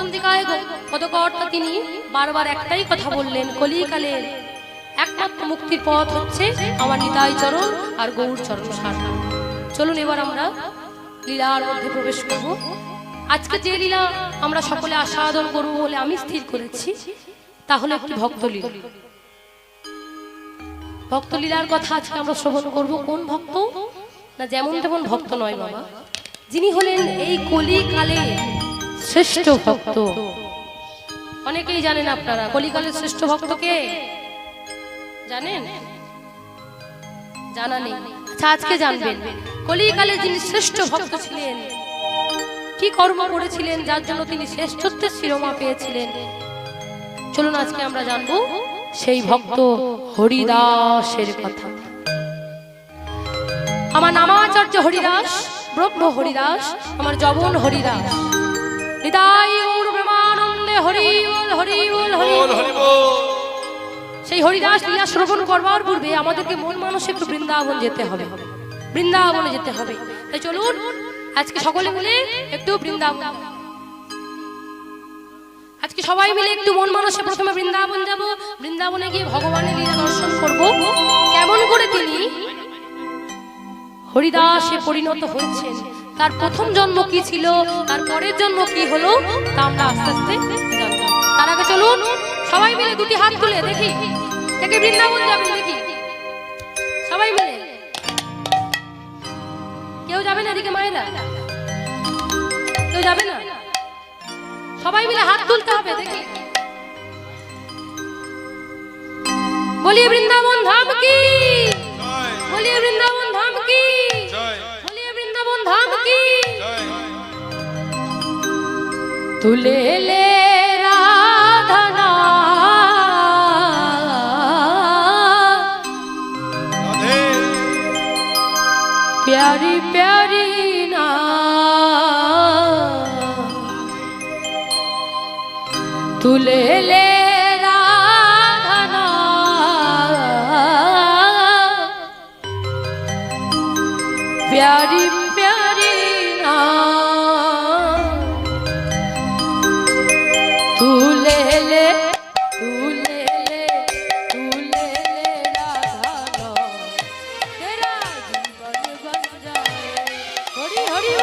চন্দ্রিকায় পদকর্তা তিনি বারবার একটাই কথা বললেন, কলিকালের একমাত্র মুক্তির পথ হচ্ছে আমার নিতাই চরণ আর গৌর চরণ সাধনা। চলুন এবার আমরা লীলার মধ্যে প্রবেশ করব। আজকে যে লীলা আমরা সকলে আস্বাদন করব বলে আমি স্থির করেছি, তাহলে একটি ভক্তলীলা। ভক্তলীলার কথা আজকে আমরা শ্রবণ করব। কোন ভক্ত? না যেমন তেমন ভক্ত নয় বাবা, যিনি হলেন এই কলিকালে শ্রেষ্ঠ ভক্ত। অনেকেই জানেন, আপনারা কলিকালের শ্রেষ্ঠ ভক্ত কে জানেন? জানা নেই? আচ্ছা, আজকে জানবেন কলিকালে যিনি শ্রেষ্ঠ ভক্ত ছিলেন, কি কর্ম করেছিলেন যার জন্য তিনি শ্রেষ্ঠত্বের শিরোমা পেয়েছিলেন। চলুন আজকে আমরা জানবো সেই ভক্ত হরিদাসের কথা। আমার নামাচার্য হরিদাস, ব্রহ্ম হরিদাস, আমার জবন হরিদাস। হৃদয় গৌর প্রেমানন্দে হরি বল, হরি বল, হরি বল। সেই হরিদাস লীলা শ্রবণ করবার পূর্বে আমাদেরকে মন মানসে একটু বৃন্দাবন যেতে হবে, বৃন্দাবনে যেতে হবে। তাই চলুন আজকে সকলে মিলে একটু বৃন্দাবন, আজকে সবাই মিলে একটু মন মানসে প্রথমে বৃন্দাবন যাব। বৃন্দাবনে গিয়ে ভগবানের লীলা দর্শন করব, কেমন করে তিনি হরিদাসে পরিণত হয়েছেন, তার প্রথম জন্ম কি ছিল, তার পরের জন্ম কি হলো, তা আমরা আস্তে আস্তে জানব। তার আগে চলুন সবাই মিলে দুটি হাত তুলে দেখি কে কে বৃন্দাবন যাবেন। দেখি সবাই মিলে। কেউ যাবে না? এদিকে মায়েরা কেউ যাবে না? সবাই মিলে হাত তুলতে হবে। দেখি বলিয়ে বৃন্দাবন ধাম কি, বলিয়ে বৃন্দাবন ধাম কি, বলিয়ে বৃন্দাবন ধাম কি। তুলে লে রাধনা प्यारी प्यारी ना, तुले ले राधना प्यारी प्यारी ना, तुले ले तुले ले तुले ले राधना, तेरा जीवन बन जाए। हरि हरि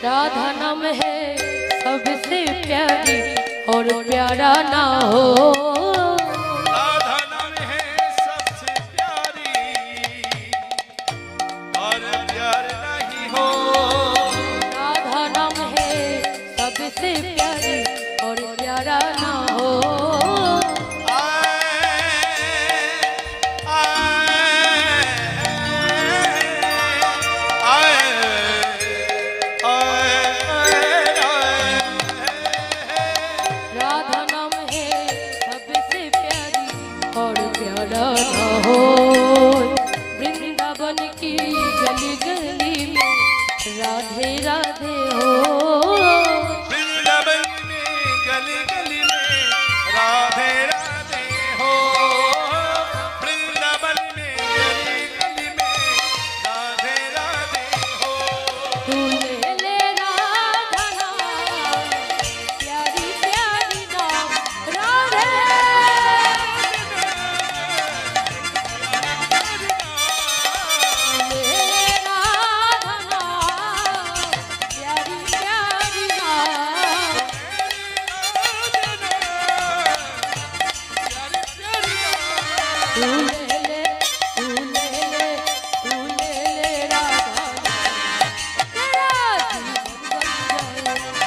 राधा नाम है सबसे प्यारी और प्यारा ना हो, राधा नाम है सबसे प्यारी और प्यार नहीं हो, राधा नाम है सबसे प्यारी और प्यारा ना हो।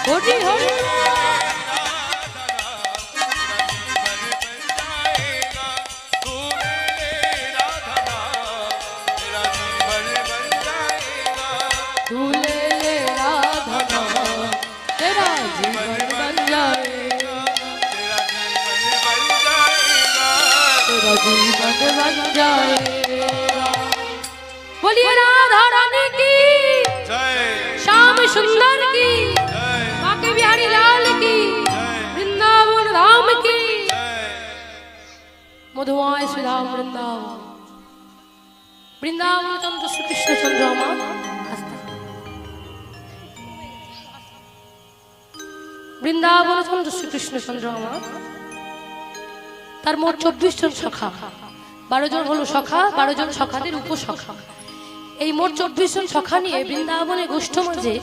হরি হরি तू ले ले राधा नाम तेरा जीवन बन जाएगा तेरा जीवन बन जाएगा बोलिए राधा रानी की श्याम सुंदर की बाके बिहारी लाल की वृंदावन धाम की मधुआय श्री राम वृंदावन वृंदावन चंद्र श्री कृष्ण चंद्र আমার বৃন্দাবন চন্দ্র শ্রীকৃষ্ণ চন্দ্র আমার তার মোট 24 জন সখা 12 জন হলো সখা 12 জন সখাদের উপসখা এই মোট 24 জন সখা নিয়ে বৃন্দাবনে গোষ্ঠ মাঝে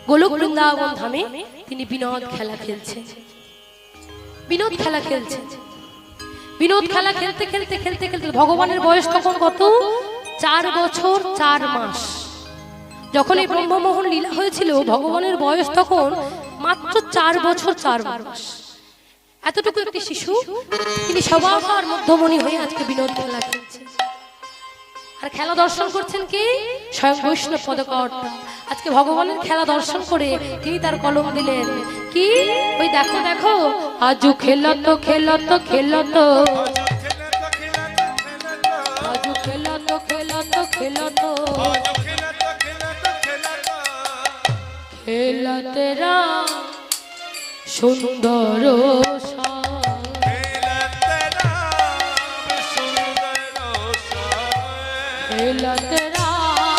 গোলক বৃন্দাবন ধামে তিনি বিনোদ খেলা খেলছেন বিনোদ খেলা খেলছেন বিনোদ খেলা খেলতে খেলতে খেলতে খেলতে ভগবানের বয়স তখন কত 4 বছর 4 মাস যখন এই ব্রহ্মমোহন লীলা হয়েছিল ভগবানের বয়স তখন মাত্র 4 বছর 4 মাস এতটুকু একটি শিশু তিনি স্বভাবহার মধ্যমণি হয়ে আজকে বিনোদ খেলা খেলছেন আর খেলা দর্শন করছেন কি স্বয়ং বৈষ্ণব পদকর্তা আজকে ভগবানের খেলা দর্শন করে তিনি তার কলম দিলেন কি ওই দেখো দেখো আজু খেলত খেলত খেলত আজু খেলত খেলত খেলত খেলত রাম সুন্দর খেলত রাম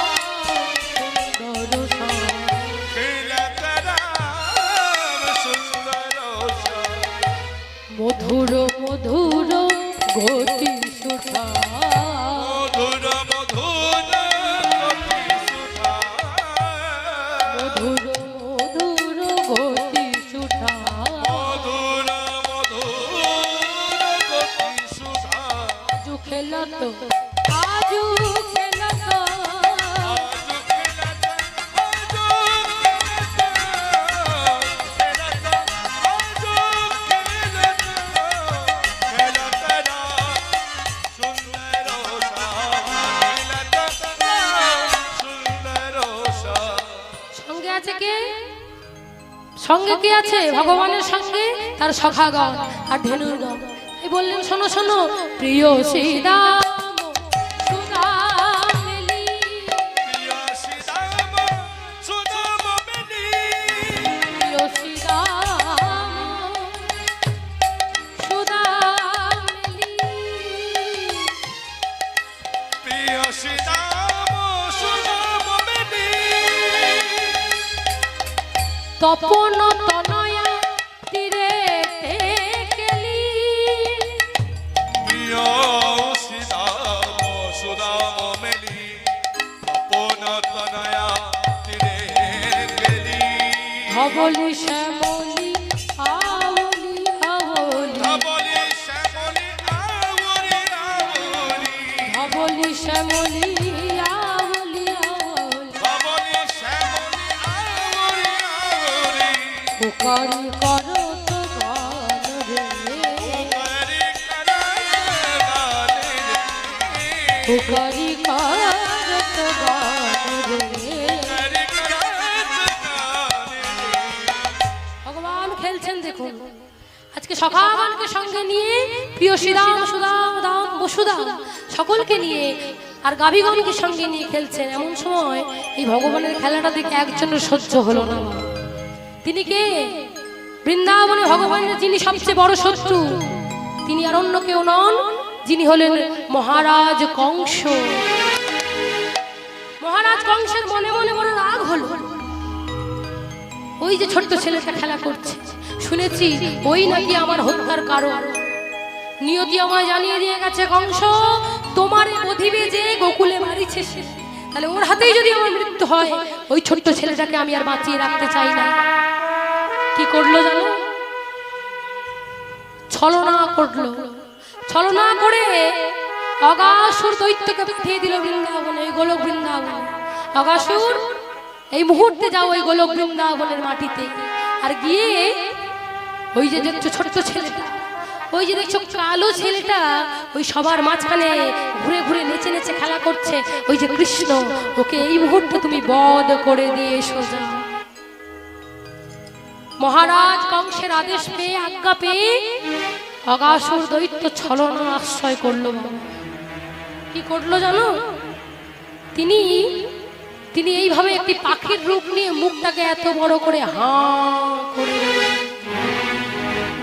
সুন্দর মধুর মধুর গতি সুধা মধুর মধুর গতি সুধা আজু খেলত আজু খেলত সঙ্গে আছে কে সঙ্গে কি আছে ভগবানের সঙ্গে তার সখাগণ আর ধেনুরগণ এই বললেন শোনো শোনো প্রিয় শ্রীরাম সুদামেলি প্রিয় শ্রীরাম সুদামেলি প্রিয় শ্রীরাম সুদামেলি প্রিয় শ্রীরাম সুদামেলি তপন তনয়া তীরে কেলি প্রিয় শ্রীরাম সুদামেলি তপন তনয়া তীরে গেলি ধবলি শ্যামলি আওলি আওলি ধবলি শ্যামলি আওরি আওরি ধবলি শ্যামলি আওলি আওলি ধবলি শ্যামলি আওরি আওরি পুকারি করো তো গান রে হরি করগানে পুকারি করো তো গান রে হরি করগানে ভগবান খেলছেন দেখুন আজকে সখাগণকে সঙ্গে নিয়ে প্রিয় শ্রীরাম সুদাম দাম বসুদাম সকলকে নিয়ে আর গাভীগণকে সঙ্গে নিয়ে খেলছেন এমন সময় এই ভগবানের খেলাটা দেখে একজনের সহ্য হলো না তিনি কে বৃন্দাবনে ভগবানের যিনি সবচেয়ে বড় শত্রু তিনি আর অন্য কেউ নন যিনি হলেন মহারাজ কংস মহারাজ কংসের মনে মনে বড় রাগ হলো ওই যে ছোট্ট ছেলেটা খেলা করছে শুনেছি ওই নাকি আমার হত্যার কারণ নিয়তি আমায় জানিয়ে দিয়ে গেছে কংস তোমার বধিবে যে গোকুলে মারিছে সে তাহলে ওর হাতেই যদি আমার মৃত্যু হয় ওই ছোট্ট ছেলেটাকে আমি আর বাঁচিয়ে রাখতে চাই না কি করলো জানো ছলনা করলো ছলনা করে অগাসুর দৈত্যকে পাঠিয়ে দিল বৃন্দাবনে এই গোলক বৃন্দাবনে অগাসুর এই মুহূর্তে যাও ওই গোলক বৃন্দাবনের মাটিতে আর গিয়ে ওই যে দেখছো ছোট্ট ছেলেটা, ওই যে দেখছো কালো ছেলেটা, ওই সবার মাঝখানে ঘুরে ঘুরে নেচে নেচে খেলা করছে, ওই যে কৃষ্ণ, ওকে এই মুহূর্তে তুমি বধ করে দিয়ে সোজা। মহারাজ কংসের আদেশ পেয়ে, আজ্ঞা পেয়ে অগাসুর দৈত্য ছলনা আশ্রয় করলো। কি করলো জানো? তিনি তিনি এইভাবে একটি পাখির রূপ নিয়ে মুখটাকে এত বড় করে হাঁ করে,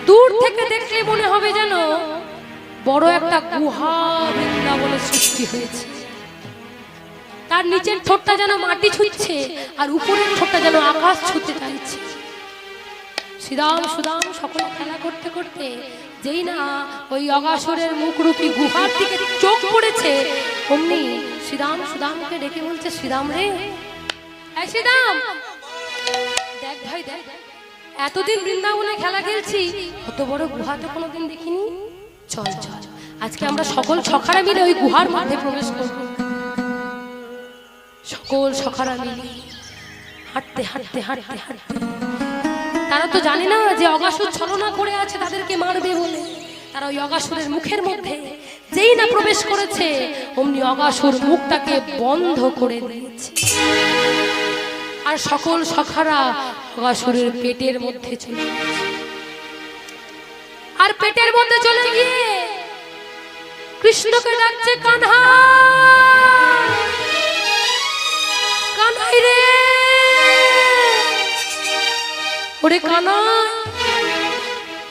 দূর থেকে দেখলে মনে হবে যেন বড় একটা গুহা বৃন্দাবনের সৃষ্টি হয়েছে। তার নিচের ঠোঁটটা যেন মাটি ছুঁচ্ছে আর উপরের ঠোঁটটা যেন আকাশ ছুঁতে চাইছে। শ্রীরাম সুদাম সকলে খেলা করতে করতে যেই না ওই অগাসুরের মুখরূপী গুহার দিকে চোখ পড়েছে, অমনি শ্রীরাম সুদামকে ডেকে বলছে, শ্রীরাম রে, এই শ্রীরাম, দেখ ভাই দেখ, এতদিন বৃন্দাবনে খেলা খেলছি, অত বড় গুহা তো কোনোদিন দেখিনি। চল চল, আজকে আমরা সকল সখারা মিলে ওই গুহার মধ্যে প্রবেশ করব। সকল সখারা মিলে হাঁটতে হাঁটতে হাঁটতে হাঁটতে, তারা তো জানে না যে অগাসুর ছলনা করে আছে তাদেরকে মারবে বলে। তারা ওই অগাসুরের মুখের মধ্যে যেই না প্রবেশ করেছে, অমনি অগাসুর মুখটাকে বন্ধ করে দিয়েছে। আর সকল সখারা অগাসুরের পেটের মধ্যে চলে গেছে। আর পেটের মধ্যে চলে গিয়ে কৃষ্ণকে ডাকছে, কানহা, কানাই রে, ওরে কানাই,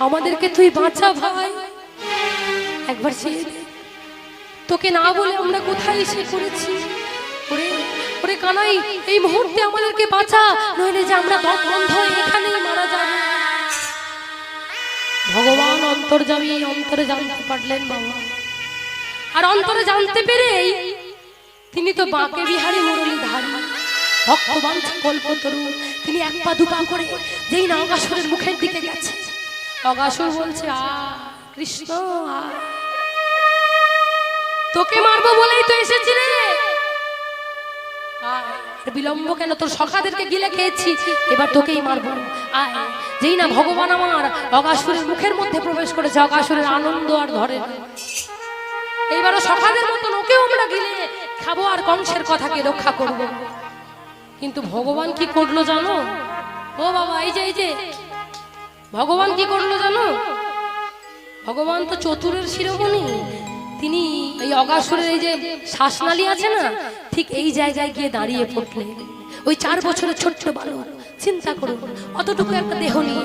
আমাদেরকে তুই বাঁচা ভাই, একবার চেয়ে দে, তোকে না বলে আমরা কোথায় এসে পড়েছি। ওরে ওরে কানাই, এই মুহূর্তে আমাদেরকে বাঁচা, নইলে যে আমরা দম বন্ধ এখানেই মারা যাব। ভগবান অন্তর্যামী অন্তরে জানতে পারলেন বাবা। আর অন্তরে জানতে পেরেই তিনি তো বাঁকে বিহারী মুরলীধারী, ভক্তবান কল্পতরু, তিনি এক পা দুপা করে যেই না অগাসুরের মুখের দিকে গেছে, অগাসুর বলছে, আ কৃষ্ণ, তোকে মারবো বলেই তো এসেছি রে, বিলম্ব কেন, তোর সখাদেরকে গিলে খেয়েছি, এবার তোকেই মারবো, আয়। যেই না ভগবান আমার অগাসুরের মুখের মধ্যে প্রবেশ করেছে, অগাসুরের আনন্দ আর ধরে না। এইবারও সখাদের মতন ওকেও আমরা গিলে খাবো আর কংসের কথাকে রক্ষা করব। কিন্তু ভগবান কি করলো জানো? ও বাবা, এই যে ভগবান কি করলো জানো? ভগবান তো চতুরের শিরোমণি, তিনি এই অগাসুরের এই যে শ্বাসনালী আছে না, ঠিক এই জায়গায় গিয়ে দাঁড়িয়ে পড়লেন। ওই 4 বছরের ছোট্ট বালক, চিন্তা করুন, অতটুকু একটা দেহ নিয়ে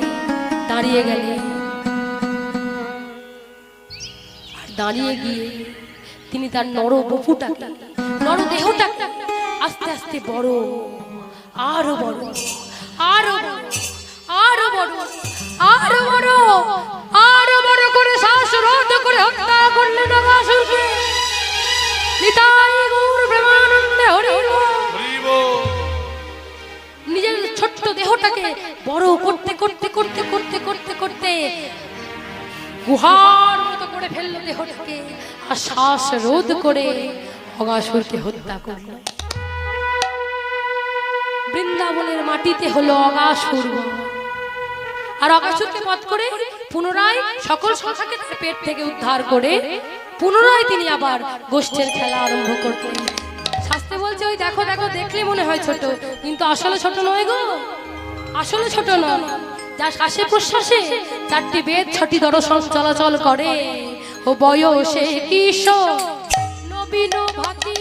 দাঁড়িয়ে গেলেন। আর দাঁড়িয়ে গিয়ে তিনি তার নর বপুটাকে, নর দেহটাকে আস্তে আস্তে বড়, আরো বড়, আরো বড়, আরো বড়, আরো বড়, আরো বড় করে শ্বাসরোধ করে হত্যা করলেন অগাসুরকে। নিতাই গৌর প্রেমানন্দে হরি বল। নিজের ছোট্ট দেহটাকে বড় করতে করতে করতে করতে করতে করতে গুহার মতো করে ফেললো দেহটাকে, আর শ্বাস রোধ করে অগাসুরকে হত্যা করল। বৃন্দাবনের মাটিতে হলো অগাসুর। আর অগাসুরকে বধ করে পুনরায় সকল সখাকে তার পেট থেকে উদ্ধার করে পুনরায় তিনি আবার গোষ্ঠের খেলা আরম্ভ করতেন। শাস্ত্রে বলছে, ওই দেখো দেখো, দেখলে মনে হয় ছোট, কিন্তু আসলে ছোট নয় গো, আসলে ছোট নয়। যা শ্বাসে প্রশ্বাসে 4টি বেদ 6টি দর্শন চলাচল করে, ও বয়সে কিশোর নবীন ভাতি,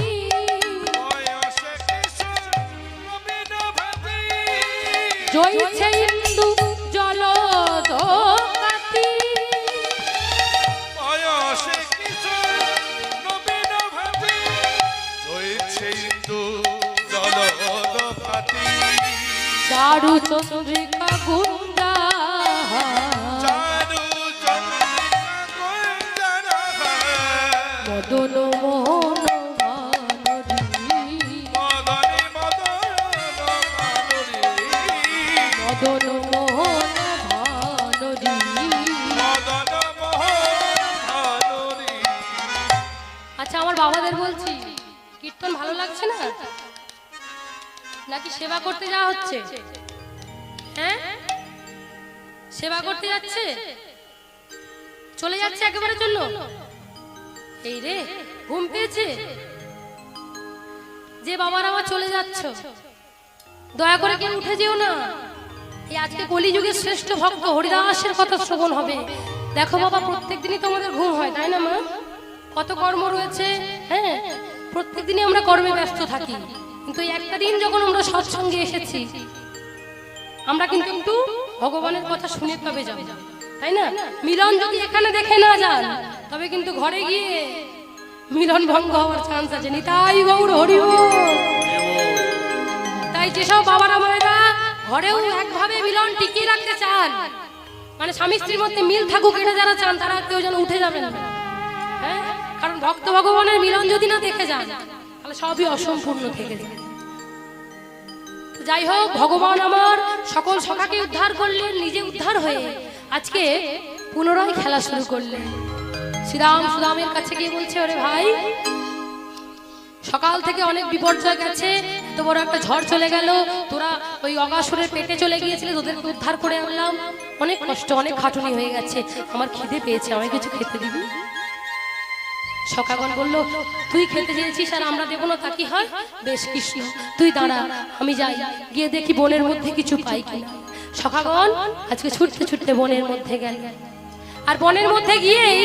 জয়ছে ইন্দু জলদকাতি, বয়সে কিশোর নবীন ভাতি, জয়ছে ইন্দু জলদকাতি, চারু চন্দ্রিকা গুঞ্জা, চারু চন্দ্রিকা গুঞ্জনা, মদন মোহন মদনী মদন ভানুরি, মদন মোহন ভানুরি। মদন মোহন ভানুরি। আচ্ছা, আমার বাবাদের বলছি, কীর্তন ভালো লাগছে না নাকি সেবা করতে যাওয়া হচ্ছে? হ্যাঁ, সেবা করতে যাচ্ছে, চলে যাচ্ছে একেবারে জন্য। এই রে ঘুম পেয়েছে, যে বাবার আমার চলে যাচ্ছ, দয়া করে কেউ উঠে যেও না। এই আজকে কলিযুগের শ্রেষ্ঠ ভক্ত হরিদাসের কথা শ্রবণ হবে। দেখো বাবা, প্রত্যেক দিনই তোমাদের ঘুম হয়, তাই না মা? কত কর্ম রয়েছে, হ্যাঁ, প্রত্যেক দিনই আমরা কর্মে ব্যস্ত থাকি, কিন্তু এই একটা দিন যখন আমরা সৎসঙ্গে এসেছি, আমরা কিন্তু একটু ভগবানের কথা শুনে তবে যাব, তাই না? মিলন যদি এখানে দেখে না যান, তবে কিন্তু ঘরে গিয়ে মিলন ভঙ্গ হওয়ার চান্স আছে। নিতাই গৌর হরি বল। তাই যেসব বাবারা মায়েরা ঘরেও একভাবে মিলন টিকিয়ে রাখতে চান, মানে স্বামী স্ত্রীর মধ্যে মিল থাকুক, এটা যারা চান, তারা কেউ যেন উঠে যাবেন না, হ্যাঁ? কারণ ভক্ত ভগবানের মিলন যদি না দেখে যান, তাহলে সবই অসম্পূর্ণ থেকে যায়। যাই হোক, ভগবান আমার সকল সখাকে উদ্ধার করলেন, নিজে উদ্ধার হয়ে আজকে পুনরায় খেলা শুরু করলেন। শ্রীরাম সুদামের কাছে গিয়ে বলছে, ওরে ভাই, সকাল থেকে অনেক বিপর্যয় গেছে, তো বড় একটা ঝড় চলে গেল, তোরা ওই অগাসুরের পেটে চলে গিয়েছিলি, তোদেরকে উদ্ধার করে আনলাম, অনেক কষ্ট, অনেক খাটুনি হয়ে গেছে, আমার খিদে পেয়েছে, আমায় কিছু খেতে দিবি? সখাগণ বলল, তুই খেতে চেয়েছিস আর আমরা দেবো না, তা কি হয়? বেশ কৃষ্ণ, তুই দাঁড়া, আমি যাই, গিয়ে দেখি বনের মধ্যে কিছু পাই কিনা। সখাগণ আজকে ছুটতে ছুটতে বনের মধ্যে গেল, আর বনের মধ্যে গিয়েই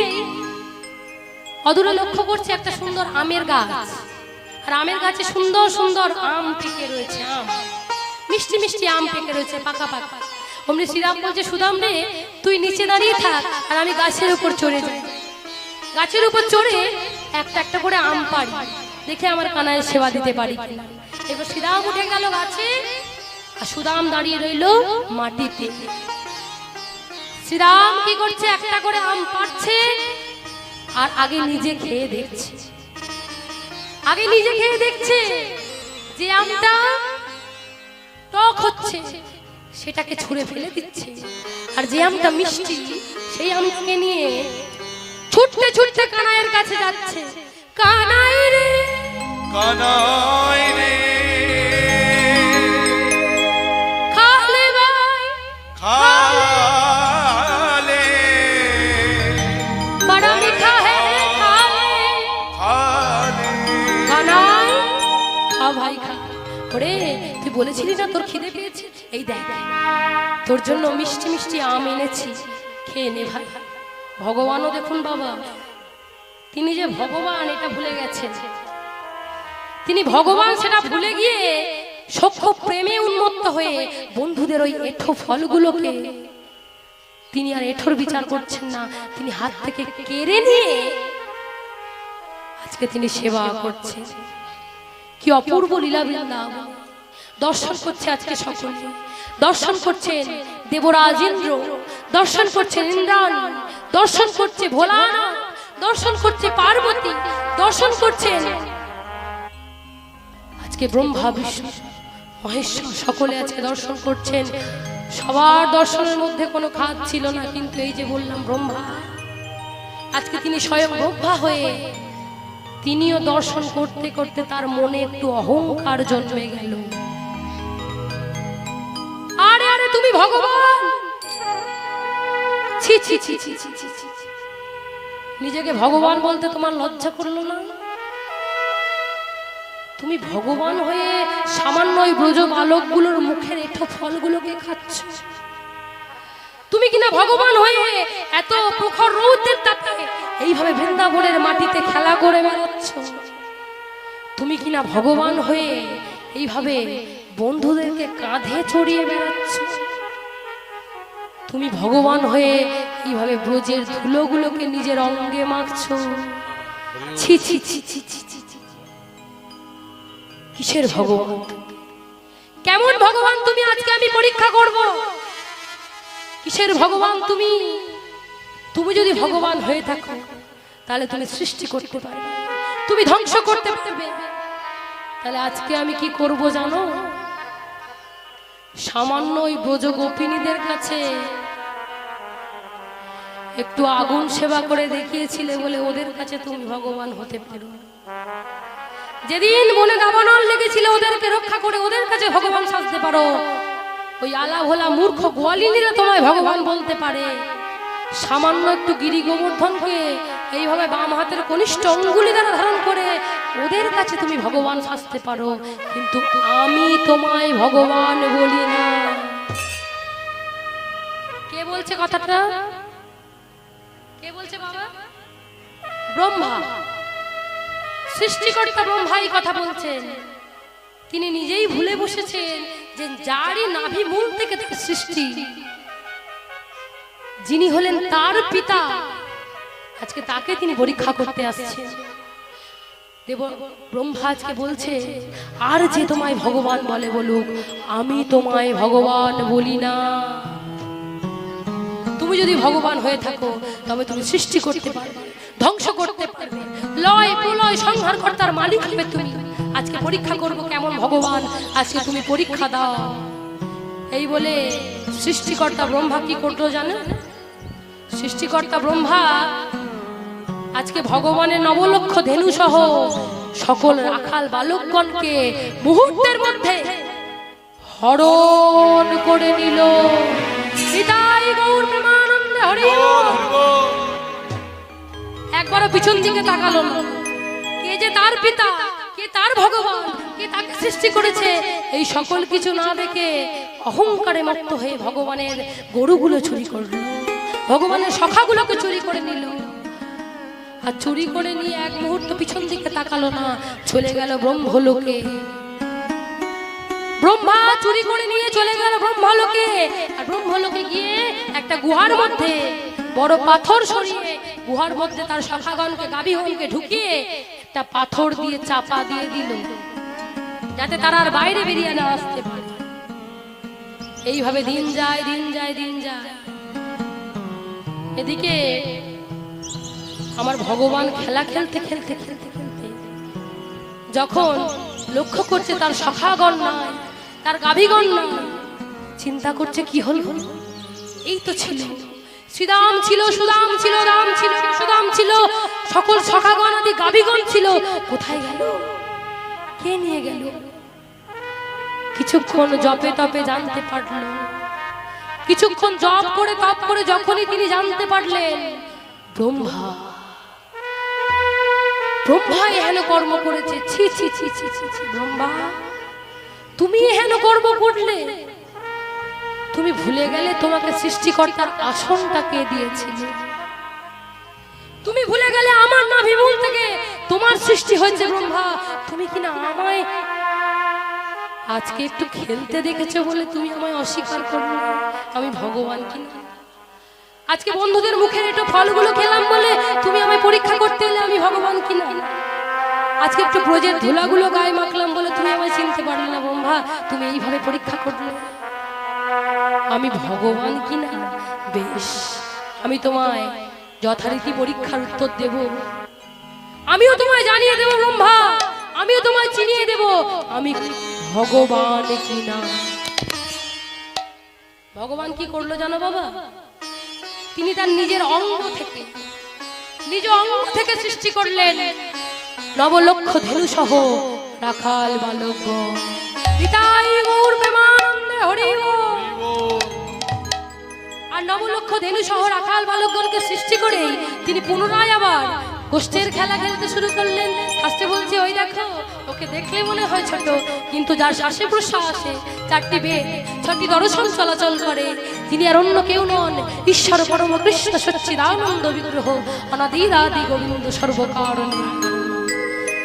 অদূরে লক্ষ্য করছে একটা সুন্দর আমের গাছ, আর আমের গাছে সুন্দর সুন্দর আম পেকে রয়েছে, আম মিষ্টি মিষ্টি আম পেকে রয়েছে, পাকা পাকা। অমনি শ্রীরাম বলছে, সুদাম রে, তুই নিচে দাঁড়িয়ে থাক, আর আমি গাছের উপর চড়ে যাই, গাছের উপর চড়ে একটা একটা করে আম পাড়ি, দেখে আমার কানায় সেবা দিতে পারি কিনা। এবার শ্রীরাম উঠে গেল গাছে, আর সুদাম দাঁড়িয়ে রইল মাটিতে। শ্রীরাম কি করছে? একটা করে আম পাড়ছে, আর আগে নিজে খেয়ে দেখছে, আগে নিজে খেয়ে দেখছে যে আমটা টক হচ্ছে, সেটাকে ছুঁড়ে ফেলে দিচ্ছে, আর যে আমটা মিষ্টি, সেই আমটাকে নিয়ে ছুটতে ছুটতে কানাইয়ের কাছে যাচ্ছে। কানাই রে, কানাই রে, খালে ভাই, খালে, বড় মিঠা হে খালে, খালে, কানাই খা ভাই খা। ওরে, তুই বলেছিলি না তোর খিদে পেয়েছে, এই দেখ তোর জন্য মিষ্টি মিষ্টি আম এনেছি, খেয়ে নে ভাই। ভগবানও দেখুন বাবা, তিনি যে ভগবান এটা ভুলে গেছেন, তিনি ভগবান সেটা ভুলে গিয়ে সখ্য প্রেমে উন্মত্ত হয়ে বন্ধুদের ওই এঠো ফলগুলোকে তিনি আর এঠোর বিচার করছেন না, তিনি হাত থেকে কেড়ে নিয়ে আজকে তিনি সেবা করছেন। কি অপূর্ব লীলা বৃন্দাবন দর্শন করছে আজকে সকলে। দর্শন করছেন দেবরাজ ইন্দ্র, দর্শন করছেন ইন্দ্রাণী, দর্শন করছে ভোলানাথ, দর্শন করছে পার্বতী, দর্শন করছেন আজকে ব্রহ্মা বিষ্ণু মহেশ্বর, সকলে আজকে দর্শন করছেন। সবার দর্শনের মধ্যে কোনো খাদ ছিল না, কিন্তু এই যে বললাম ব্রহ্মা, আজকে তিনি স্বয়ং ব্রহ্মা হয়ে তিনিও দর্শন করতে করতে তার মনে একটু অহংকার জন্মে গেল। আরে আরে তুমি ভগবান, ছি ছি ছি ছি ছি ছি ছি, নিজেকে ভগবান বলতে তোমার লজ্জা করলো না? তুমি ভগবান হয়ে সামান্য ওই ব্রজ বালকগুলোর মুখের এঠো ফলগুলোকে খাচ্ছ। তুমি কিনা ভগবান হয়ে এত প্রখর রৌদ্রের তাপে এইভাবে বৃন্দাবনের মাটিতে খেলা করে বেড়াচ্ছ। তুমি কিনা ভগবান হয়ে এইভাবে বন্ধুদেরকে কাঁধে চড়িয়ে বেড়াচ্ছ। তুমি ভগবান হয়ে এইভাবে ব্রজের ধুলোগুলোকে নিজের অঙ্গে মাখছো। ছি ছি ছি ছি ছি ছি, কিসের ভগবান? কেমন ভগবান তুমি? আজকে আমি পরীক্ষা করব কিসের ভগবান তুমি। তুমি যদি ভগবান হয়ে থাকো তাহলে তুমি সৃষ্টি করতে পারবে, তুমি ধ্বংস করতে পারবে। তাহলে আজকে আমি কি করব জানো? সামান্য ওই ব্রজ গোপিনীদের কাছে একটু আগুন সেবা করে দেখিয়েছিলে বলে ওদের কাছে তুমি ভগবান হতে পারো। যেদিন বনে দাবানল লেগেছিল ওদেরকে রক্ষা করে ওদের কাছে ভগবান সাজতে পারো, ওই আলা ভোলা মূর্খ গোয়ালিনীরা তোমায় ভগবান বলতে পারে। সামান্য একটু গিরি গোবর্ধনকে এইভাবে বাম হাতের কনিষ্ঠ অঙ্গুলি দ্বারা ধারণ করে ওদের কাছে তুমি ভগবান সাজতে পারো, কিন্তু আমি তোমায় ভগবান বলি না। কে বলছে কথাটা? কে বলছে বাবা? ব্রহ্মা, সৃষ্টিকর্তা ব্রহ্মা এই কথা বলছেন। তিনি নিজেই ভুলে বসেছেন যে যারই নাভি মূল থেকে সৃষ্টি, যিনি হলেন তার পিতা, আজকে তাকে তিনি পরীক্ষা করতে আসছেন। দেব ব্রহ্মা আজকে বলছে, আর যে তোমায় ভগবান বলে বলুক, আমি তোমায় ভগবান বলি না। তুমি যদি ভগবান হয়ে থাকো তবে তুমি সৃষ্টি করতে পারবে, ধ্বংস করতে পারবে, লয় প্রলয় সংহার কর্তার মালিক হবে তুমি। আজকে পরীক্ষা করব কেমন ভগবান, আজকে তুমি পরীক্ষা দাও। এই বলে সৃষ্টিকর্তা ব্রহ্মা কি করলো জানেন? সৃষ্টিকর্তা ব্রহ্মা আজকে ভগবানের নবলক্ষ ধেনু সহ সকল রাখাল বালকগণকে মুহূর্তের মধ্যে হরণ করে নিল। নিতাই গৌর প্রেমানন্দে হরি বল। একবারও পিছন দিকে তাকালো না। কে যে তার পিতা, কে তার ভগবান, কে তাকে সৃষ্টি করেছে, এই সকল কিছু না দেখে অহংকারে মত্ত হয়ে ভগবানের গরুগুলো চুরি করলো, ভগবানের সখাগুলোকে চুরি করে নিল। আর চুরি করে নিয়ে এক মুহূর্ত পিছন দিকে তাকালো না, চলে গেল ব্রহ্মলোকে। ব্রহ্মা চুরি করে নিয়ে চলে গেল ব্রহ্মলোকে। আর ব্রহ্মলোকে গিয়ে একটা গুহার মধ্যে বড় পাথর সরিয়ে গুহার মধ্যে তার সখাগণকে গাভীগণকে ঢুকিয়ে একটা পাথর দিয়ে চাপা দিয়ে দিল, যাতে তারা আর বাইরে বেরিয়ে না আসতে পারে। এইভাবে দিন যায়, দিন যায়, দিন যায়। এদিকে আমার ভগবান খেলা খেলতে খেলতে খেলতে খেলতে যখন লক্ষ্য করছে তার সখাগণ নাই, তার গাভীগণ নাই, চিন্তা করছে কি হল। এই তো ছিল শ্রীরাম, ছিল সুদাম, ছিল রাম, ছিল সুদাম, ছিল সকল সখাগণ আদি গাভীগণ ছিল, কোথায় গেল? কে নিয়ে গেল? কিছুক্ষণ জপে তপে জানতে পারল। কিছুক্ষণ জপ করে তপ করে যখনই তিনি জানতে পারলেন ব্রহ্মা এহেন কর্ম করেছে। ছি ছি ছি ছি ছি ছি, ব্রহ্মা তুমি এহেন কর্ম করলে? তুমি ভুলে গেলে তোমাকে সৃষ্টিকর্তার আসনটা কে দিয়েছিল? তুমি ভুলে গেলে আমার নাভিমূল থেকে তোমার সৃষ্টি হয়েছে ব্রহ্মা। তুমি কিনা আমায় আজকে একটু খেলতে দেখেছো বলে তুমি আমায় অস্বীকার করলে আমি ভগবান কিনা? আজকে বন্ধুদের মুখের একটু ফলগুলো খেলাম বলে তুমি আমায় পরীক্ষা করতে এলে আমি ভগবান কিনা? আজকে একটু ব্রজের ধুলাগুলো গায়ে মাখলাম বলে তুমি আমায় চিনতে পারলে না ব্রহ্মা? তুমি এইভাবে পরীক্ষা করলে আমি ভগবান কিনা? বেশ, আমি তোমায় যথারীতি পরীক্ষার উত্তর দেব। আমিও তোমায় জানিয়ে দেব ব্রহ্মা, আমিও তোমায় চিনিয়ে দেব আমি ভগবান কিনা। ভগবান কি করলো জানো বাবা? তিনি তার নিজের অঙ্গ থেকে, নিজ অঙ্গ থেকে সৃষ্টি করলেন নবলক্ষ ধেনু সহ রাখাল বালক। নিতাই গৌর প্রেমানন্দে হরি বল। আর নবলক্ষ ধেনু সহ রাখাল বালকগণকে সৃষ্টি করে তিনি পুনরায় আবার গোষ্ঠের খেলা খেলতে শুরু করলেন। হাসতে বলছে, ওই দেখো, ওকে দেখলে মনে হয় ছোট, কিন্তু যার শ্বাসে প্রশ্বাসে চারটি বেদ, ছয়টি দর্শন চলাচল করে, তিনি আর অন্য কেউ নন, ঈশ্বর পরম কৃষ্ণ সচ্চিদানন্দ বিগ্রহ, অনাদিরাদি গোবিন্দ সর্বকারণে,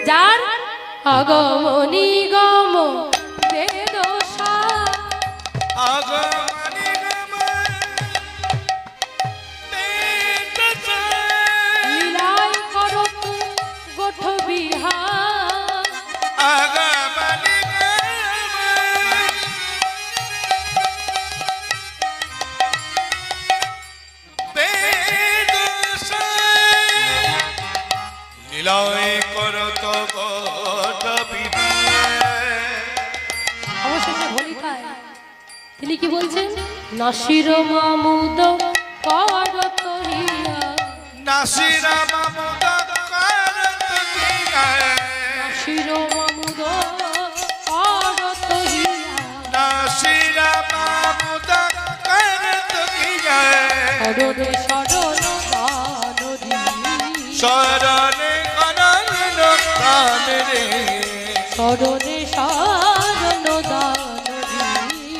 যার আগম নিগম বেদ লীলায় করত গোঠ বিহার। অবশেষে ভলিকায় তিনি কি বলছেন? নাসির মামুদ করত হিয়া, নাসির মামুদ করত হিয়া, নাসির মামুদ করত হিয়া, নাসির মামুদ শরণে শরণ দানরি শরণে অনন্য দান রে শরণে শরণ দানরি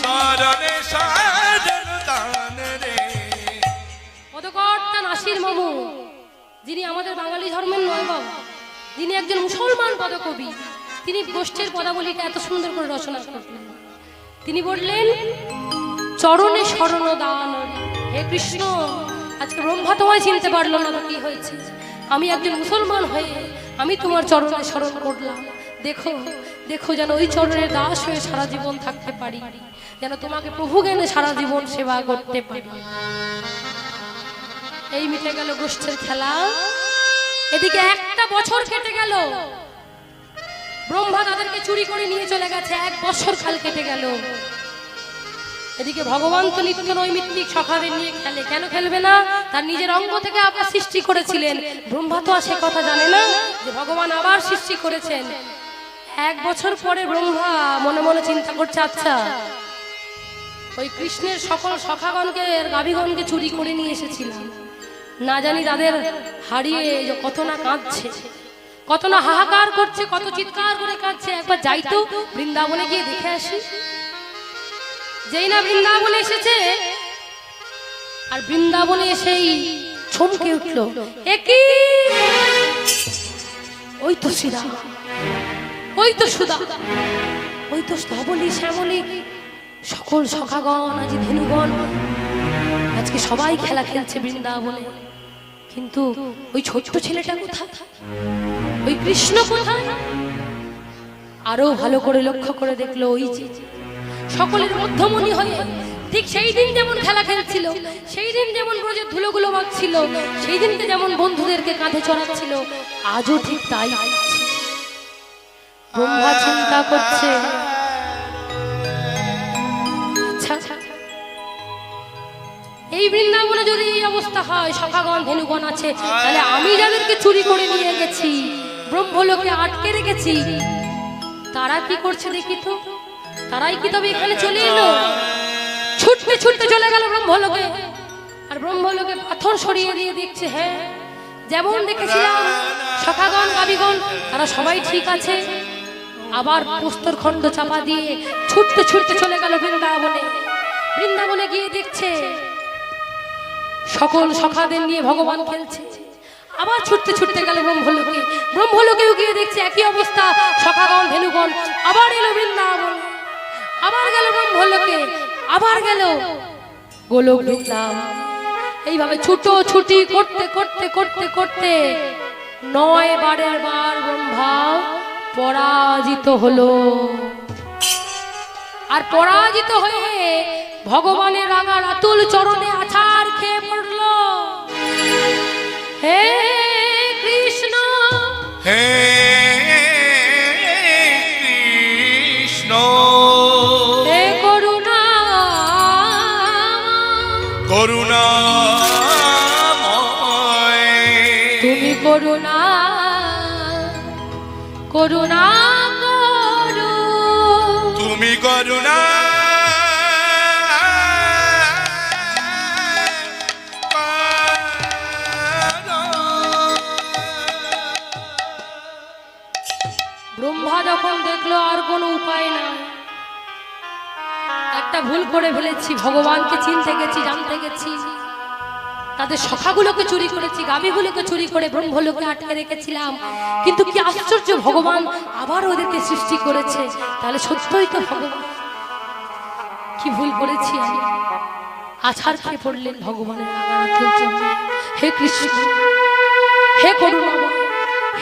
শরণে শরণ দান রে পদকর্তা নাসির মামু, যিনি আমাদের বাঙালি ধর্মের নয় বাবা, যিনি একজন মুসলমান পদকবি, তিনি গোষ্ঠীর পদাবলীটা এত সুন্দর করে রচনা করলেন। তিনি বললেন চরণে শরণ দান। হে কৃষ্ণ, আজকে ব্রহ্মা তোমায় চিনতে পারলো না, তো কি হয়েছে? আমি একজন মুসলমান হয়ে আমি তোমার চরণে শরণ করলাম। দেখো দেখো, যেন ওই চরণের দাস হয়ে সারা জীবন থাকতে পারি, যেন তোমাকে প্রভু জ্ঞানে সারা জীবন সেবা করতে পারি। এই মিটে গেল গোষ্ঠীর খেলা। এদিকে একটা বছর কেটে গেল, ব্রহ্মা তাদেরকে চুরি করে নিয়ে চলে গেছে। 1 বছর কাল কেটে গেল। এদিকে ভগবান তো নিত্য নৈমিত্তিক সখাদের নিয়ে খেলে, কেন খেলবে না? তার নিজের অঙ্গ থেকে আবার সৃষ্টি করেছিলেন। ব্রহ্মা তো আর সে কথা জানে না যে ভগবান আবার সৃষ্টি করেছেন। 1 বছর পরে ব্রহ্মা মনে মনে চিন্তা করছে, আচ্ছা ওই কৃষ্ণের সকল সখাগণকে গাভীগণকে চুরি করে নিয়ে এসেছিলাম, না জানি তাদের হারিয়ে কত না কাঁদছে, কত না হাহাকার করছে, কত চিৎকার করে কাঁদছে। একবার যাই তো বৃন্দাবনে গিয়ে দেখে আসি। যেই না বৃন্দাবনে এসেছে, আর বৃন্দাবনে এসেই চমকে উঠলো, একই ওই তো শ্রীরাম, ওই তো সুধা, ওই তো স্তবলী শ্যামলী, সকল সখাগণ আজ ধেনুগণ আজকে সবাই খেলা খেলছে বৃন্দাবনে। কিন্তু ওই ছোট্ট ছেলেটা কোথায়? ওই কৃষ্ণ কোথায়? আরো ভালো করে লক্ষ্য করে দেখলো, ওই যে সকলের মধ্যমণি হয়ে ঠিক সেই দিন যেমন খেলা খেলছিল, সেই দিন যেমন ব্রজের ধুলোগুলো মাখছিল, সেই দিনকে যেমন বন্ধুদেরকে কাঁধে চড়াচ্ছিল, আজও ঠিক তাই। ব্রহ্মা চিন্তা করছে, আচ্ছা এই বৃন্দাবনে যদি এই অবস্থা হয়, সখাগণ ধেনুগণ আছে, তাহলে আমি যাদেরকে চুরি করে নিয়ে গেছি, ব্রহ্মলোকে আটকে রেখেছি, তারা কি করছে দেখি তো। তারাই কি তবে এখানে চলে এলো? ছুটতে ছুটতে চলে গেল ব্রহ্মলোকে। আর ব্রহ্মলোকে পাথর সরিয়ে দিয়ে দেখছে, হ্যাঁ যেমন দেখেছিলাম সখাগণ গাভীগণ তারা সবাই ঠিক আছে। আবার প্রস্তর খণ্ড চাপা দিয়ে ছুটতে ছুটতে চলে গেল বৃন্দাবনে। বৃন্দাবনে গিয়ে দেখছে সকল সখাদের নিয়ে ভগবান খেলছে। আবার ছুটতে ছুটতে গেল ব্রহ্মলোকে। ব্রহ্মলোকেও গিয়ে দেখছে একই অবস্থা, সখাগণ ধেনুগণ। আবার এলো বৃন্দাবন, আবার গেল ব্রহ্মলোকে, আবার গেল গোলক বৃন্দাবন। এইভাবে ছুটোছুটি করতে করতে করতে করতে 9 বারের বার ব্রহ্মা পরাজিত হলো। আর পরাজিত হয়ে ভগবানের রাঙা রাতুল চরণে আছাড় খেয়ে পড়ল। হে কৃষ্ণ, হে কৃষ্ণ, হে করুণা, করুণাময়, তুমি করুণা করুণা করু, তুমি করুণা ব্রহ্মা যখন দেখলো আর কোনো উপায় না, একটা ভুল করে ফেলেছি, ভগবানকে চিনতে গেছি, জানতে গেছি, তাদের সখাগুলোকে চুরি করেছি, গাভীগুলোকে চুরি করে ব্রহ্মলোকে আটকে রেখেছিলাম। কিন্তু কি আশ্চর্য, ভগবান আবার ওদেরকে সৃষ্টি করেছে। তাহলে সত্যই তো ভগবান। কি ভুল করেছি আমি? আছাড় খেয়ে পড়লেন ভগবানের রাগারাতুল চরণে। হে কৃষ্ণ, হে করুণা,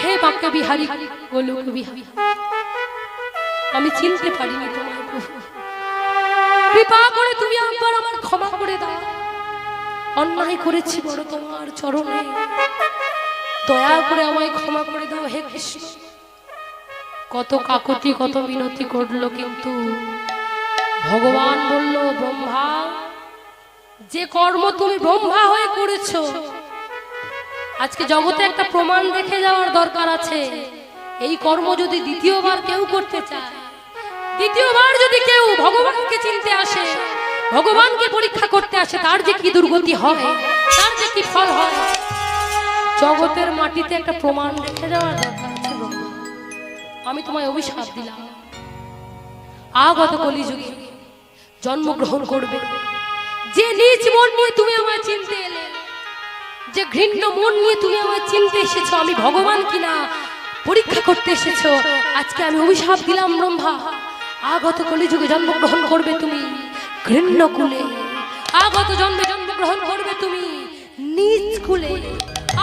হে বাক্য বিহারী, গোলক বিহারী, আমি চিনতে পারিনি তোমায় প্রভু। কৃপা করে তুমি একবার আমার ক্ষমা করে দাও। অন্যায় করেছি বড় তোমার চরণে, দয়া করে আমায় ক্ষমা করে দাও হে কৃষ্ণ। কত কাকুতি কত মিনতি করলো, কিন্তু ভগবান বলল, ব্রহ্মা, যে কর্ম তুমি ব্রহ্মা হয়ে করেছো, আজকে জগতে একটা প্রমাণ দেখে যাওয়ার দরকার আছে। এই কর্ম যদি দ্বিতীয়বার কেউ করতে চায়, দ্বিতীয়বার যদি কেউ ভগবানকে চিনতে আসে, ভগবানকে পরীক্ষা করতে আসে, তার যে কি দুর্গতি হয় তার যে কি ফল হয়, জগতের মাটিতে একটা প্রমাণ রেখে যাওয়ার দরকার আছে ব্রহ্মা। আমি তোমায় অভিশাপ দিলাম, আগত কলিযুগে জন্মগ্রহণ করবে যে নিজ মন নিয়ে তুমি আমায় চিনতে এলে, যে ঘৃণ্য মন নিয়ে তুমি আমায় চিনতে এসেছো, আমি ভগবান কিনা পরীক্ষা করতে এসেছো। আজকে আমি অভিশাপ দিলাম ব্রহ্মা, আগত কলিযুগে জন্মগ্রহণ করবে তুমি ঘৃণ্য কুলে, আগত জন্মে জন্মগ্রহণ করবে তুমি নিজ কুলে,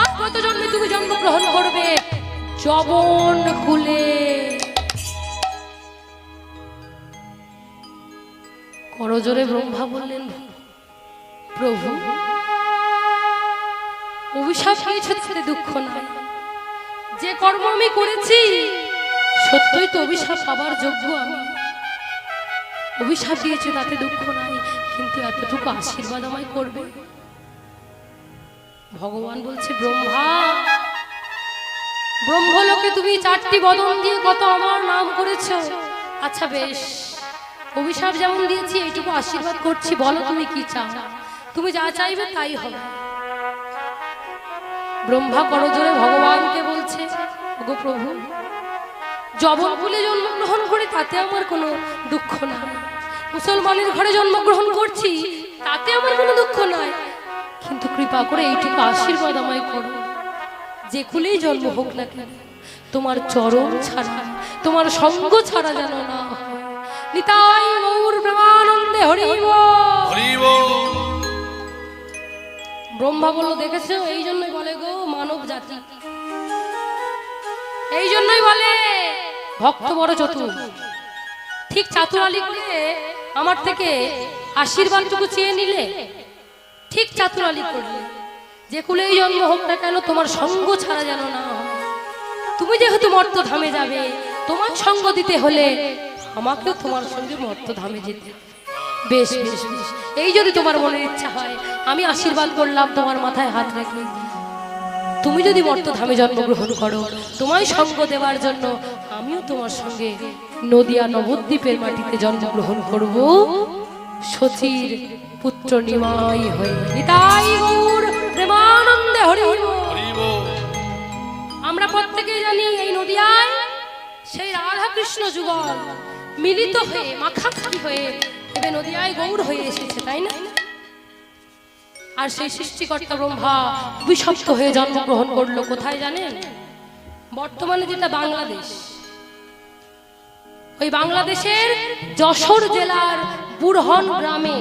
আগত জন্মে তুমি জন্মগ্রহণ করবে যবন কুলে। করজোরে ব্রহ্মা বললেন, প্রভু অভিশাপ হয়েছে তাতে দুঃখ নাই, যে কর্ম আমি করেছি সত্যই তো অভিশাপ পাবার যোগ্য, আমি অভিশাপ দিয়েছি তাতে দুঃখ নাই, কিন্তু এতটুকু আশীর্বাদ আমায় করবে। ভগবান বলছে, ব্রহ্মা ব্রহ্মলোকে তুমি 4টি বদন দিয়ে কত আমার নাম করেছো, আচ্ছা বেশ, অভিশাপ যেমন দিয়েছি এইটুকু আশীর্বাদ করছি, বলো তুমি কি চাও, তুমি যা চাইবে তাই হবে। ব্রহ্মা করজোরে ভগবানকে বলছে, ওগো প্রভু, যবন কুলে জন্মগ্রহণ করে তাতে আমার কোনো দুঃখ নাই, মুসলমানের ঘরে জন্মগ্রহণ করছি তাতে আমার কোনো দুঃখ নাই, কিন্তু কৃপা করে এইটুকু আশীর্বাদ আমায় করো, যে কুলেই জন্ম হোক না কেন তোমার চরণ ছাড়া, তোমার সঙ্গ ছাড়া যেন না হয়। নিতাই গৌর প্রেমানন্দে হরি বল। ব্রহ্মা বলল, দেখেছো, এই জন্যই বলে গো মানব জাতি, এই জন্যই বলে ভক্ত বড় চতুর। ঠিক চাতুরালি করে আমার থেকে আশীর্বাদটুকু চেয়ে নিলে, ঠিক চাতুরালি করলে, যে কুলেই জন্ম হোক না কেন তোমার সঙ্গ ছাড়া যেন না হয়। তুমি যেহেতু মর্তধামে যাবে, তোমার সঙ্গ দিতে হলে আমাকেও তোমার সঙ্গে মর্তধামে যেতে হবে। বেশ বেশ বেশ, এই যদি তোমার মনের ইচ্ছা হয়, আমি আশীর্বাদ করলাম তোমার মাথায় হাত রেখে, তুমি যদি মর্তধামে জন্মগ্রহণ করো, তোমায় সঙ্গ দেওয়ার জন্য আমিও তোমার সঙ্গে নদিয়া নবদ্বীপের মাটিতে জন্মগ্রহণ করব, শচীর পুত্র নিমাই হয়ে। নিতাই গৌর প্রেমানন্দে হরি বল। আমরা প্রত্যেকেই জানি এই নদিয়ায় সেই রাধা কৃষ্ণ যুগল মিলিত হয়ে মাখামাখি হয়ে এবে নদিয়ায় গৌর হয়ে এসেছে, তাই না? আর সেই সৃষ্টিকর্তা ব্রহ্মা অভিশপ্ত হয়ে জন্মগ্রহণ করলো কোথায় জানেন? বর্তমানে যেটা বাংলাদেশ, ওই বাংলাদেশের যশোর জেলার বুরহন গ্রামে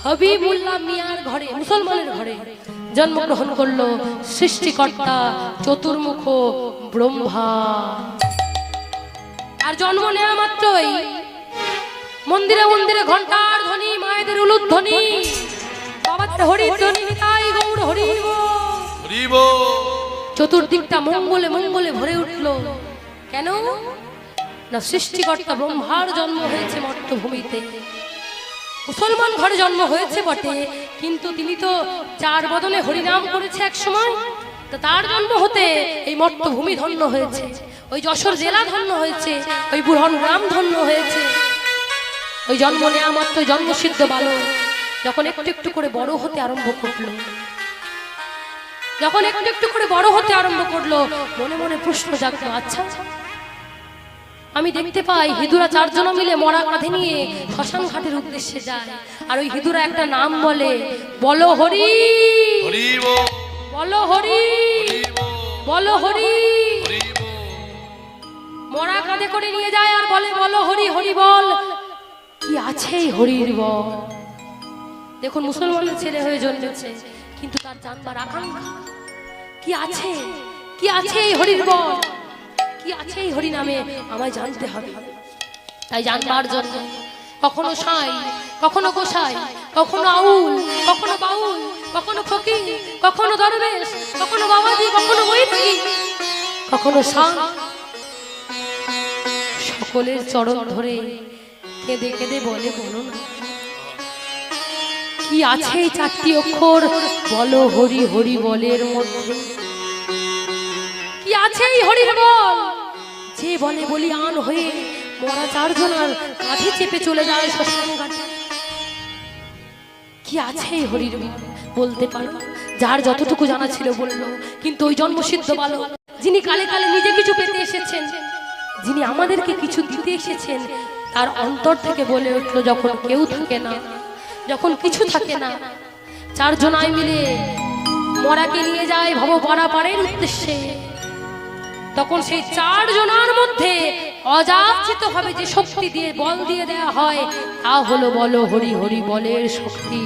হাবিবুল্লাহ মিয়ার ঘরে, মুসলমানের ঘরে জন্মগ্রহণ করলো সৃষ্টিকর্তা চতুর্মুখ ব্রহ্মা। আর জন্ম নেওয়া মাত্রই মন্দিরে মন্দিরে ঘন্টার ধ্বনি, মায়েদের উলুধ্বনি, বাবাদের হরির ধ্বনি, নিতাই গৌর হরি বল। চতুর্দিকটা মঙ্গলে মঙ্গলে ভরে উঠলো। কেন না সৃষ্টিকর্তা ব্রহ্মার জন্ম হয়েছে মর্তভূমিতে। মুসলমান ঘরে জন্ম হয়েছে বটে, কিন্তু তিনি তো 4 বদনে হরিনাম করেছে এক সময়, তো তার জন্ম হতে এই মর্তভূমি ধন্য হয়েছে, ওই যশোর জেলা ধন্য হয়েছে, ওই বুরহন গ্রাম ধন্য হয়েছে। ওই জন্ম নেওয়া মাত্র জন্মসিদ্ধ বালক যখন একটু একটু করে বড় হতে আরম্ভ করলো, যখন একটু একটু করে বড় হতে আরম্ভ করলো, মনে মনে প্রশ্ন জাগলো, আচ্ছা আমি দেখতে পাই হিঁদুরা 4 জন মিলে মরা কাঁধে নিয়ে শ্মশান ঘাটের উদ্দেশ্যে যায়, আর ওই হিঁদুরা একটা নাম বলে, বলো হরি বলো হরি বলো হরি। মরা কাঁধে করে নিয়ে যায় আর বলে, বলো হরি হরি বল। কি আছে এই হরির বল? দেখুন, মুসলমানের ছেলে হয়ে জন্মেছে, কিন্তু তার জানবার আকাঙ্ক্ষা কি আছে, কি আছে এই হরির বল, কি আছে এই হরি নামে আমায় জানতে হবে। তাই জানবার জন্য কখনো সাঁই, কখনো গোসাই, কখনো আউল, কখনো বাউল, কখনো ফকির, কখনো দরবেশ, কখনো বাবাজি, কখনো বৈরাগী, কখনো সাঁই, সকলের চরণ ধরে কেঁদে কেঁদে বলে, বলো না কি আছে এই 4টি অক্ষর, বলো হরি হরি বলের মধ্যে কি আছে এই হরির বল, যে বলে বলিয়ান হয়ে মরা 4 জনার কাঁধে চেপে চলে যায় শ্মশান ঘাটে। কি আছে এই হরির বলতে পারো? যার যতটুকু জানা ছিল বললো, কিন্তু ওই জন্মসিদ্ধ বালক যিনি কালে কালে নিজে কিছু পেতে এসেছেন, যিনি আমাদেরকে কিছু দিতে এসেছেন, তার অন্তর থেকে বলে উঠলো, যখন কেউ থাকে না, যখন কিছু থাকে না, চারজনায় মিলে মরাকে নিয়ে যায় ভব পারাপারের উদ্দেশ্যে, তখন সেই চারজনার মধ্যে অযাচিত ভাবে যে শক্তি দিয়ে বল দিয়ে দেয়া হয়, তা হলো বলো হরি হরি বলের শক্তি।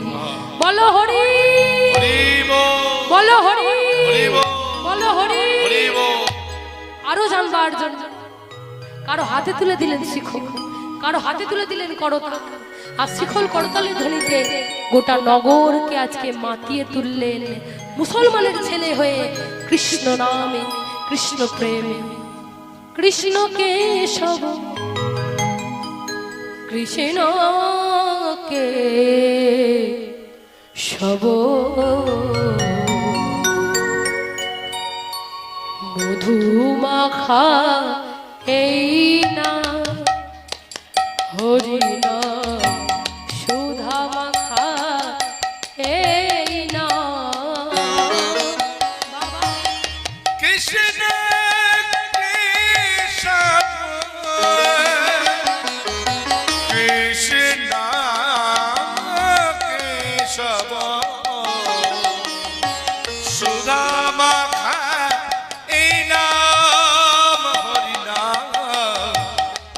বলো হরি, বলো হরি, বলো হরি। আরো জানবার জন্য কারো হাতে তুলে দিলেন শিখল, কারো হাতে তুলে দিলেন করতাল, আর শিখল করতালের ধ্বনিতে গোটা নগরকে আজকে মাতিয়ে তুললেন মুসলমানের ছেলে হয়ে কৃষ্ণ নামে, কৃষ্ণ প্রেমে। কৃষ্ণ কেশব, কৃষ্ণ কেশব, মধুমাখা এই না হরি না, সুধা মাখা এই না। কৃষ্ণ কৃষ্ণ কেশব সুধা মাখা এই নাম হরি নাম,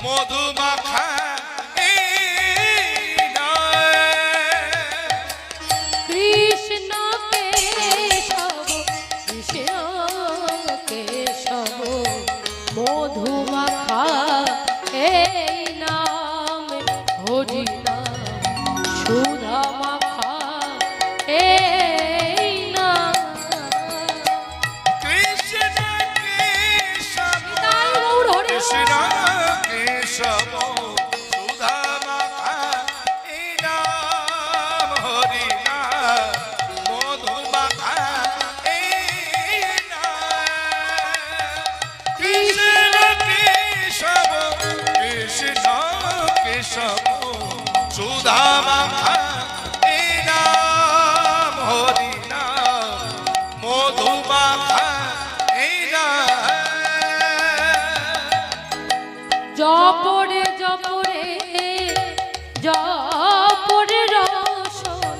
মধু মাখা এই নাম। কৃষ্ণ কেশব, কৃষ্ণ কেশব, মধু মাখা এই নাম হরি নাম, সুধা মাখা এই নাম। কৃষ্ণ কেশব, তাই গৌর হরি কৃষ্ণ কেশব সুধা মাখা এই নাম হরি নাম, মধু মাখা এই নাম। কৃষ্ণ কেশব, কৃষ্ণ কেশব সুধা মাখা এই নাম হরি নাম, মধু মাখা এই নাম। জপরে জপরে জপরে রসন,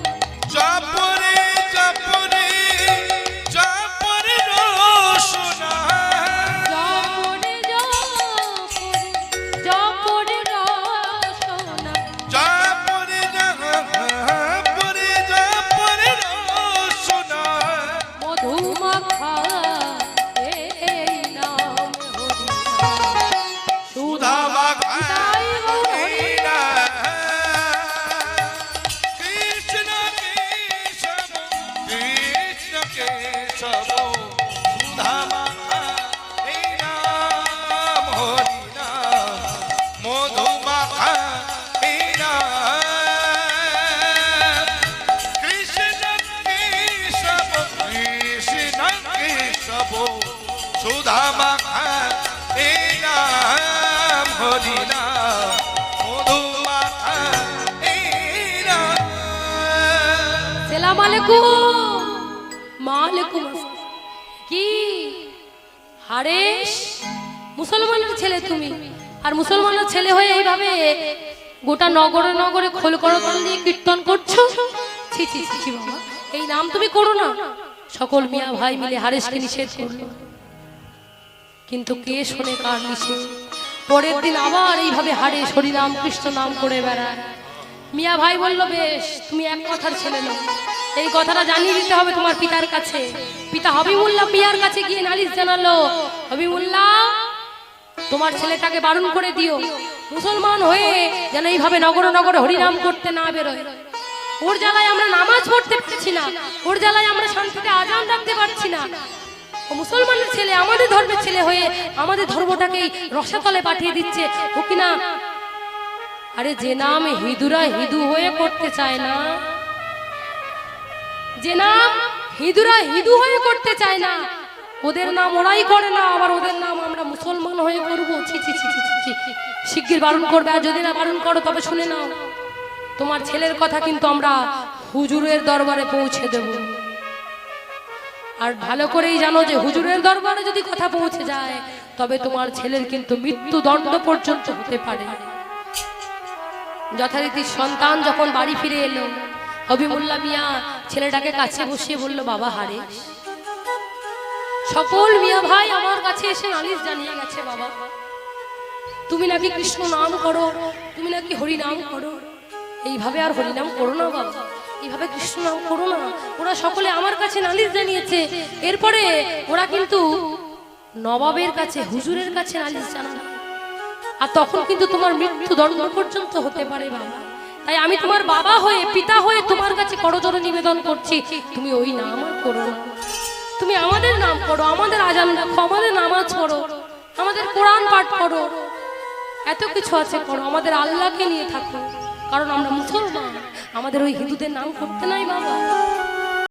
জপরে জপরে জপরে রসনা, জপরে জপরে জপরে রসন, জপরে জপরে জপরে রসনা, মধুমাখা এই নাম হরি নাম, সুধা মাখা তাই গৌর হরি। এই নাম। কৃষ্ণ কেশব, কৃষ্ণ কেশব সুধা মাখা এই নাম হরি নাম, মধু মাখা এই নাম। কৃষ্ণ কেশব, কৃষ্ণ কেশব সুধা মাখা এই নাম হরি নাম, মধু মাখা এই নাম। সালাম আলাইকুম। মালাইকুম আসসালাম। কি হারেশ, মুসলমানের ছেলে তুমি, আর মুসলমানের ছেলে হয়ে এইভাবে গোটা নগরে নগরে খোল করতাল দিয়ে কীর্তন করছো? ছি ছি ছি বাবা, এই নাম তুমি করো না। সকল মিয়া ভাই মিলে হারেশকে নিষেধ করলো, কিন্তু কে শোনে কার নিষেধ? পরের দিন আবার এইভাবে হারেশ হরি নাম কৃষ্ণ নাম করে বেড়ায়। মিয়া ভাই বলল, বেশ, তুমি এক কথার ছেলে নও, এই কথাটা জানিয়ে দিতে হবে তোমার পিতার কাছে। পিতা হবিবুল্লাহ মিয়ার কাছে গিয়ে নালিশ জানালো, হবিবুল্লাহ তোমার ছেলেটাকে বারণ করে দিও, মুসলমান হয়ে যেন এইভাবে নগর নগর হরিনাম করতে না বেরোয়। ওর জ্বালায় আমরা নামাজ পড়তে পারছি না, ওর জ্বালায় আমরা শান্তিতে আজান রাখতে পারছি না। ও মুসলমানের ছেলে, আমাদের ধর্মের ছেলে হয়ে আমাদের ধর্মটাকেই রসাতলে পাঠিয়ে দিচ্ছে। ও কিনা, আরে যে নাম হিঁদুরা হিঁদু হয়ে করতে চায় না, যে নাম হিঁদুরা হিঁদু হয়ে করতে চায় না, ওদের নাম ওরাই করে না, আবার ওদের নাম আমরা মুসলমান হয়ে করব। ছি ছি ছি ছি ছি। শিগগির বারণ করবে, আর যদি না বারণ করো তবে শুনে নাও, তোমার ছেলের কথা কিন্তু আমরা হুজুরের দরবারে পৌঁছে দেব। আর ভালো করেই জানো যে হুজুরের দরবারে যদি কথা পৌঁছে যায় তবে তোমার ছেলের কিন্তু মৃত্যুদণ্ড পর্যন্ত হতে পারে। যথারীতি সন্তান যখন বাড়ি ফিরে এলো, হবিবুল্লাহ মিয়া ছেলেটাকে কাছে বসিয়ে বলল, বাবা হারেস, সকল মিয়া ভাই আমার কাছে এসে নালিশ জানিয়ে গেছে, বাবা তুমি নাকি কৃষ্ণ নাম করো, তুমি নাকি হরি নাম করো, এইভাবে আর হরি নাম করো না বাবা, এইভাবে কৃষ্ণ নাম করো না। ওরা সকলে আমার কাছে নালিশ জানিয়েছে। এরপরে ওরা কিন্তু নবাবের কাছে, হুজুরের কাছে নালিশ জানাবে, আর তখন কিন্তু তোমার মৃত্যুদণ্ড পর্যন্ত হতে পারে বাবা। তাই আমি তোমার বাবা হয়ে, পিতা হয়ে তোমার কাছে করজোড়ে নিবেদন করছি, তুমি ওই নাম আর করো না, তুমি আমাদের নাম করো, আমাদের আজান রাখো, আমাদের নামাজ পড়ো, আমাদের কোরআন পাঠ করো, এত কিছু আছে করো, আমাদের আল্লাহকে নিয়ে থাকো, কারণ আমরা মুসলমান, আমাদের ওই হিন্দুদের নাম করতে নাই বাবা।